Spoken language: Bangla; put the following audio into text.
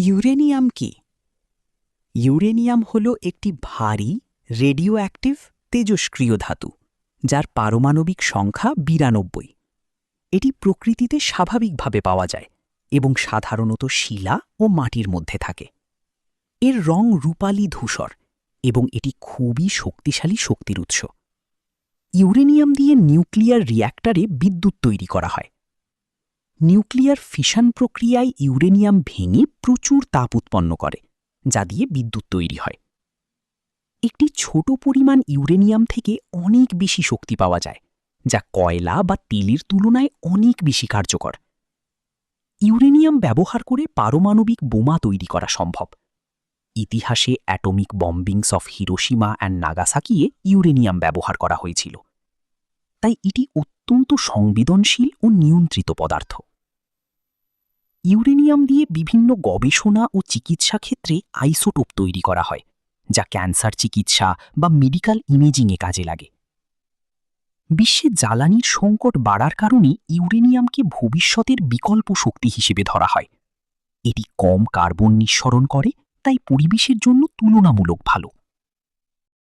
ইউরেনিয়াম কি? ইউরেনিয়াম হল একটি ভারী রেডিও অ্যাক্টিভ তেজস্ক্রিয় ধাতু, যার পারমাণবিক সংখ্যা 92। এটি প্রকৃতিতে স্বাভাবিকভাবে পাওয়া যায় এবং সাধারণত শিলা ও মাটির মধ্যে থাকে। এর রং রূপালী ধূসর এবং এটি খুবই শক্তিশালী শক্তির উৎস। ইউরেনিয়াম দিয়ে নিউক্লিয়ার রিয়্যাক্টরে বিদ্যুৎ তৈরি করা হয়। নিউক্লিয়ার ফিশন প্রক্রিয়ায় ইউরেনিয়াম ভেঙে প্রচুর তাপ উৎপন্ন করে, যা দিয়ে বিদ্যুৎ তৈরি হয়। একটি ছোট পরিমাণ ইউরেনিয়াম থেকে অনেক বেশি শক্তি পাওয়া যায়, যা কয়লা বা তেলের তুলনায় অনেক বেশি কার্যকর। ইউরেনিয়াম ব্যবহার করে পারমাণবিক বোমা তৈরি করা সম্ভব। ইতিহাসে atomic bombings of Hiroshima and নাগাসাকিয়ে ইউরেনিয়াম ব্যবহার করা হয়েছিল। তাই এটি অত্যন্ত সংবেদনশীল ও নিয়ন্ত্রিত পদার্থ। ইউরেনিয়াম দিয়ে বিভিন্ন গবেষণা ও চিকিৎসা ক্ষেত্রে আইসোটোপ তৈরি করা হয়, যা ক্যান্সার চিকিৎসা বা মেডিকেল ইমেজিংয়ে কাজে লাগে। বিশ্বে জ্বালানির সংকট বাড়ার কারণে ইউরেনিয়ামকে ভবিষ্যতের বিকল্প শক্তি হিসেবে ধরা হয়। এটি কম কার্বন নিঃসরণ করে, তাই পরিবেশের জন্য তুলনামূলক ভালো।